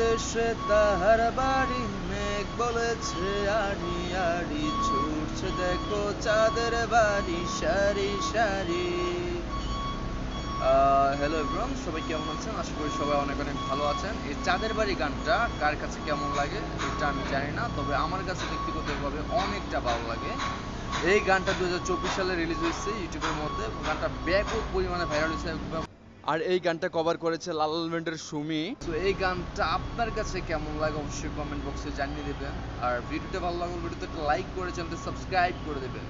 দেশে তাহার বাড়ি, মেঘ বলেছে আড়ি আড়ি, ছুটছে দেখো চাঁদের বাড়ি সারি সারি। হ্যালো এভরিওয়ান, সবাই কেমন আছেন? আশা করি সবাই অনেক অনেক ভালো আছেন। এই চাঁদের বাড়ি গানটা কার কাছে কেমন লাগে এটা আমি জানি না, তবে আমার কাছে ব্যক্তিগতভাবে অনেকটা ভালো লাগে। এই গানটা 2024 সালে রিলিজ হয়েছে ইউটিউবের মধ্যে। গানটা ব্যাপক পরিমাণে ভাইরাল হয়েছে, আর এই গানটা কভার করেছে লাল ব্যান্ডের সুমি। তো এই গানটা আপনার কাছে কেমন লাগে অবশ্যই কমেন্ট বক্সে জানিয়ে দেবেন। আর ভিডিওটা ভালো লাগলে ভিডিওতে একটা লাইক করে চ্যানেলটা সাবস্ক্রাইব করে দেবেন।